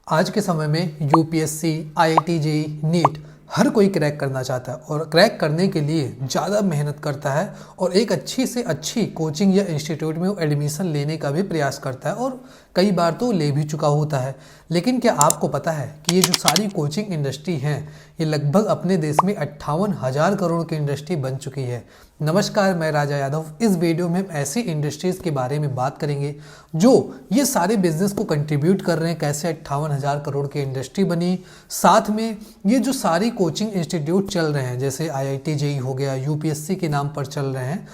आज के समय में यूपीएससी, आईआईटी, जेईई, नीट हर कोई क्रैक करना चाहता है और क्रैक करने के लिए ज़्यादा मेहनत करता है और एक अच्छी से अच्छी कोचिंग या इंस्टीट्यूट में वो एडमिशन लेने का भी प्रयास करता है और कई बार तो ले भी चुका होता है। लेकिन क्या आपको पता है कि ये जो सारी कोचिंग इंडस्ट्री हैं ये लगभग अपने देश में 58,000 करोड़ की इंडस्ट्री बन चुकी है। नमस्कार, मैं राजा यादव। इस वीडियो में हम ऐसी इंडस्ट्रीज़ के बारे में बात करेंगे जो ये सारे बिजनेस को कंट्रीब्यूट कर रहे हैं, कैसे 58,000 करोड़ की इंडस्ट्री बनी। साथ में ये जो सारी कोचिंग इंस्टीट्यूट चल रहे हैं जैसे आईआईटी, जेईई हो गया, यूपीएससी के नाम पर चल रहे हैं,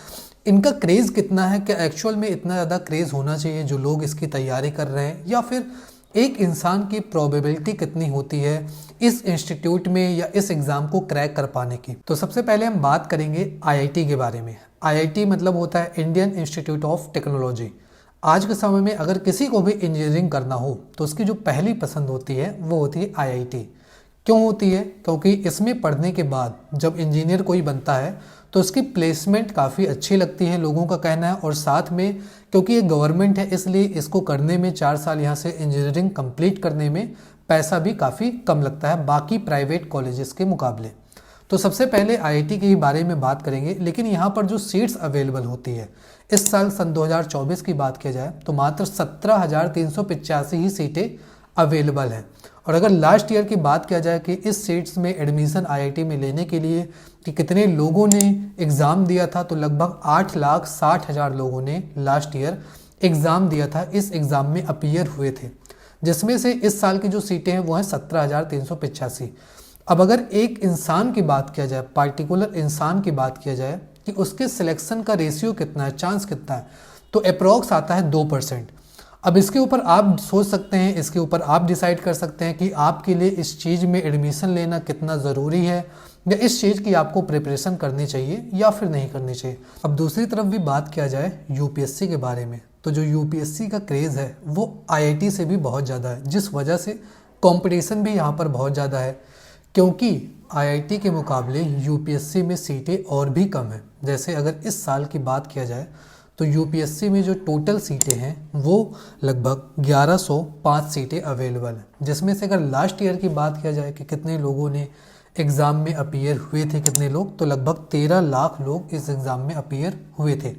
इनका क्रेज़ कितना है, क्या एक्चुअल में इतना ज़्यादा क्रेज़ होना चाहिए जो लोग इसकी तैयारी कर रहे हैं, या फिर एक इंसान की प्रोबेबिलिटी कितनी होती है इस इंस्टीट्यूट में या इस एग्ज़ाम को क्रैक कर पाने की। तो सबसे पहले हम बात करेंगे आईआईटी के बारे में। आईआईटी मतलब होता है इंडियन इंस्टीट्यूट ऑफ टेक्नोलॉजी। आज के समय में अगर किसी को भी इंजीनियरिंग करना हो तो उसकी जो पहली पसंद होती है वो होती है आईआईटी। क्यों होती है? क्योंकि इसमें पढ़ने के बाद जब इंजीनियर कोई बनता है तो उसकी प्लेसमेंट काफ़ी अच्छी लगती है, लोगों का कहना है। और साथ में क्योंकि ये गवर्नमेंट है इसलिए इसको करने में 4 साल यहाँ से इंजीनियरिंग कंप्लीट करने में पैसा भी काफ़ी कम लगता है बाकी प्राइवेट कॉलेजेस के मुकाबले। तो सबसे पहले आईआईटी के ही बारे में बात करेंगे। लेकिन यहाँ पर जो सीट्स अवेलेबल होती है इस साल सन 2024 की बात किया जाए तो मात्र 17,385 ही सीटें अवेलेबल हैं। और अगर लास्ट ईयर की बात किया जाए कि इस सीट्स में एडमिशन आईआईटी में लेने के लिए कि कितने लोगों ने एग्ज़ाम दिया था, तो लगभग 8,60,000 लोगों ने लास्ट ईयर एग्ज़ाम दिया था, इस एग्ज़ाम में अपीयर हुए थे, जिसमें से इस साल की जो सीटें हैं वो हैं 17,385। अब अगर एक इंसान की बात किया जाए, पार्टिकुलर इंसान की बात किया जाए कि उसके सिलेक्शन का रेशियो कितना है, चांस कितना है, तो अप्रॉक्स आता है 2%। अब इसके ऊपर आप सोच सकते हैं, इसके ऊपर आप डिसाइड कर सकते हैं कि आपके लिए इस चीज़ में एडमिशन लेना कितना ज़रूरी है या इस चीज़ की आपको प्रिपरेशन करनी चाहिए या फिर नहीं करनी चाहिए। अब दूसरी तरफ भी बात किया जाए यूपीएससी के बारे में, तो जो यूपीएससी का क्रेज़ है वो आईआईटी से भी बहुत ज़्यादा है, जिस वजह से कंपटीशन भी यहाँ पर बहुत ज़्यादा है, क्योंकि आईआईटी के मुकाबले यूपीएससी में सीटें और भी कम हैं। जैसे अगर इस साल की बात किया जाए तो यूपीएससी में जो टोटल सीटें हैं वो लगभग 1105 सीटें अवेलेबल हैं, जिसमें से अगर लास्ट ईयर की बात किया जाए कि कितने लोगों ने एग्ज़ाम में अपीयर हुए थे, कितने लोग, तो लगभग 13 लाख लोग इस एग्ज़ाम में अपीयर हुए थे,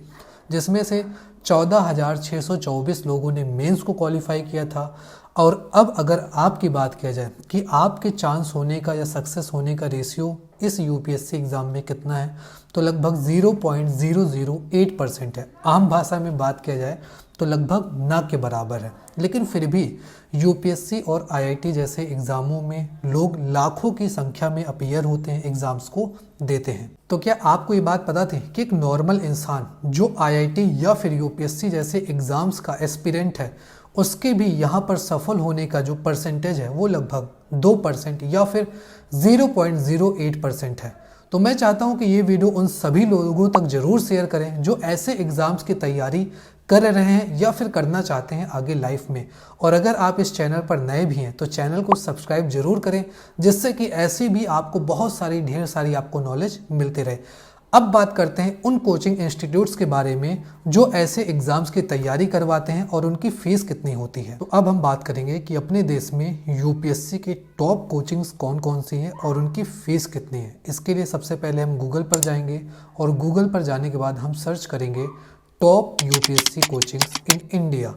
जिसमें से 14,624 लोगों ने मेंस को क्वालिफाई किया था। और अब अगर आपकी बात किया जाए कि आपके चांस होने का या सक्सेस होने का रेशियो इस यूपीएससी एग्ज़ाम में कितना है, तो लगभग 0.008% है। आम भाषा में बात किया जाए तो लगभग ना के बराबर है। लेकिन फिर भी यूपीएससी और आईआईटी जैसे एग्ज़ामों में लोग लाखों की संख्या में अपीयर होते हैं, एग्ज़ाम्स को देते हैं। तो क्या आपको ये बात पता थी कि एक नॉर्मल इंसान जो आईआईटी या फिर यूपीएससी जैसे एग्ज़ाम्स का एस्पिरेंट है उसके भी यहाँ पर सफल होने का जो परसेंटेज है वो लगभग 2% या फिर 0.08% है। तो मैं चाहता हूँ कि ये वीडियो उन सभी लोगों तक ज़रूर शेयर करें जो ऐसे एग्ज़ाम्स की तैयारी कर रहे हैं या फिर करना चाहते हैं आगे लाइफ में। और अगर आप इस चैनल पर नए भी हैं तो चैनल को सब्सक्राइब जरूर करें, जिससे कि ऐसी भी आपको बहुत सारी ढेर सारी आपको नॉलेज मिलती रहे। अब बात करते हैं उन कोचिंग इंस्टीट्यूट्स के बारे में जो ऐसे एग्ज़ाम्स की तैयारी करवाते हैं और उनकी फ़ीस कितनी होती है। तो अब हम बात करेंगे कि अपने देश में यूपीएससी के टॉप कोचिंग्स कौन कौन सी हैं और उनकी फ़ीस कितनी है। इसके लिए सबसे पहले हम गूगल पर जाएंगे और गूगल पर जाने के बाद हम सर्च करेंगे top UPSC coachings in India.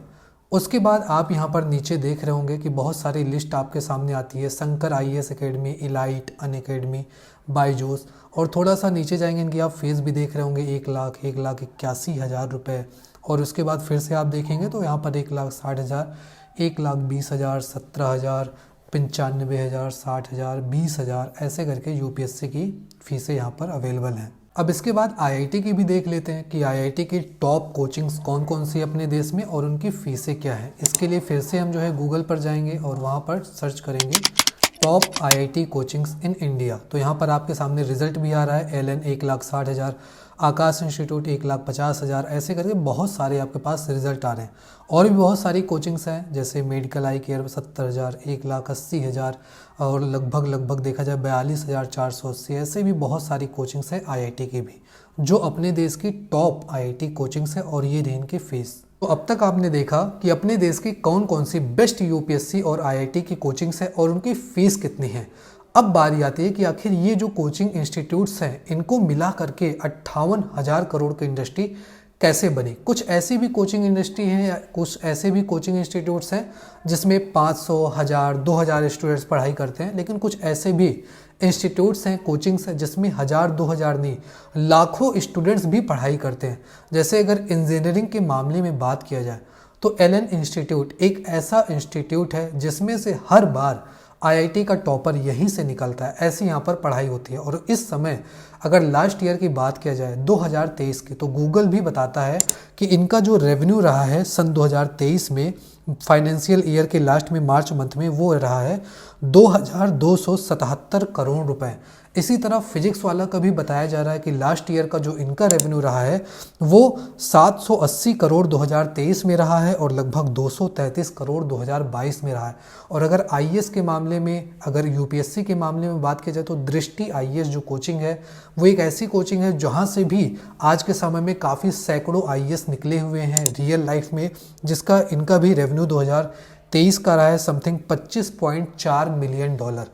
उसके बाद आप यहाँ पर नीचे देख रहे होंगे कि बहुत सारी लिस्ट आपके सामने आती है, Shankar IAS academy, elite, Unacademy, Byju's. और थोड़ा सा नीचे जाएंगे, इनकी आप फीस भी देख रहे होंगे 1,81,000 रुपये। और उसके बाद फिर से आप देखेंगे तो यहाँ पर 1,60,000, 1,20,000, 17,000, 95,000, 60,000, 20,000 ऐसे करके यूपीएससी की फ़ीसें यहाँ पर अवेलेबल हैं। अब इसके बाद आईआईटी की भी देख लेते हैं कि आईआईटी की टॉप कोचिंग्स कौन कौन सी अपने देश में और उनकी फ़ीसें क्या है। इसके लिए फिर से हम जो है गूगल पर जाएंगे और वहाँ पर सर्च करेंगे top IIT coachings in India. तो यहाँ पर आपके सामने रिजल्ट भी आ रहा है। एलएन 1,60,000, आकाश इंस्टीट्यूट 1,50,000, ऐसे करके बहुत सारे आपके पास रिजल्ट आ रहे हैं। और भी बहुत सारी कोचिंग्स हैं जैसे मेडिकल आई केयर 70,000, 1,80,000 और लगभग देखा जाए 42,480, ऐसे भी बहुत सारी कोचिंग्स हैं आईआईटी की भी जो अपने देश की टॉप आईआईटी कोचिंग्स है। और ये रही इनकी फ़ीस। तो अब तक आपने देखा कि अपने देश की कौन कौन सी बेस्ट यूपीएससी और आईआईटी की कोचिंग्स है और उनकी फीस कितनी है। अब बारी आती है कि आखिर ये जो कोचिंग इंस्टीट्यूट्स हैं इनको मिला करके 58,000 करोड़ की इंडस्ट्री कैसे बनी। कुछ ऐसी भी कोचिंग इंडस्ट्री है या कुछ ऐसे भी कोचिंग इंस्टीट्यूट्स हैं जिसमें 500, 1000, 2000 स्टूडेंट्स पढ़ाई करते हैं, लेकिन कुछ ऐसे भी इंस्टीट्यूट्स हैं, कोचिंग्स हैं जिसमें 1000, 2000 नहीं, लाखों स्टूडेंट्स भी पढ़ाई करते हैं। जैसे अगर इंजीनियरिंग के मामले में बात किया जाए तो एलन इंस्टीट्यूट एक ऐसा इंस्टीट्यूट है जिसमें से हर बार आईआईटी का टॉपर यहीं से निकलता है। ऐसी यहाँ पर पढ़ाई होती है। और इस समय अगर लास्ट ईयर की बात किया जाए 2023 की, तो गूगल भी बताता है कि इनका जो रेवेन्यू रहा है सन 2023 में, फाइनेंशियल ईयर के लास्ट में मार्च मंथ में, वो रहा है 2277 करोड़ रुपए। इसी तरह फिजिक्स वाला का भी बताया जा रहा है कि लास्ट ईयर का जो इनका रेवेन्यू रहा है वो 780 करोड़ 2023 में रहा है और लगभग 233 करोड़ 2022 में रहा है। और अगर आईएएस के मामले में, अगर यूपीएससी के मामले में बात की जाए तो दृष्टि आईएएस जो कोचिंग है वो एक ऐसी कोचिंग है जहां से भी आज के समय में काफ़ी सैकड़ों आईएएस निकले हुए हैं रियल लाइफ में, जिसका इनका भी रेवेन्यू 2023 का रहा है समथिंग $25.4 मिलियन।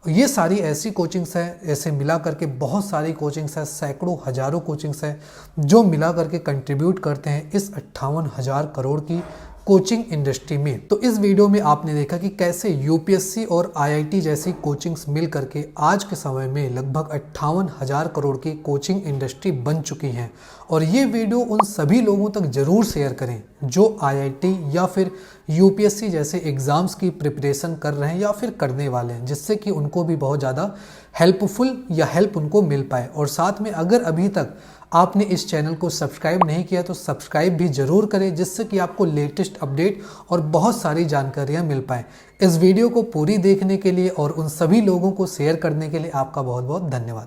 ये सारी ऐसी कोचिंग्स हैं, ऐसे मिला करके बहुत सारी कोचिंग्स हैं, सैकड़ों हजारों कोचिंग्स हैं जो मिला करके कंट्रीब्यूट करते हैं इस 58,000 करोड़ की कोचिंग इंडस्ट्री में। तो इस वीडियो में आपने देखा कि कैसे यूपीएससी और आईआईटी जैसी कोचिंग्स मिल करके आज के समय में लगभग 58,000 करोड़ की कोचिंग इंडस्ट्री बन चुकी हैं। और ये वीडियो उन सभी लोगों तक जरूर शेयर करें जो आईआईटी या फिर यूपीएससी जैसे एग्ज़ाम्स की प्रिपरेशन कर रहे हैं या फिर करने वाले हैं, जिससे कि उनको भी बहुत ज़्यादा हेल्पफुल या हेल्प उनको मिल पाए। और साथ में अगर अभी तक आपने इस चैनल को सब्सक्राइब नहीं किया तो सब्सक्राइब भी ज़रूर करें, जिससे कि आपको लेटेस्ट अपडेट और बहुत सारी जानकारियाँ मिल पाएँ। इस वीडियो को पूरी देखने के लिए और उन सभी लोगों को शेयर करने के लिए आपका बहुत बहुत धन्यवाद।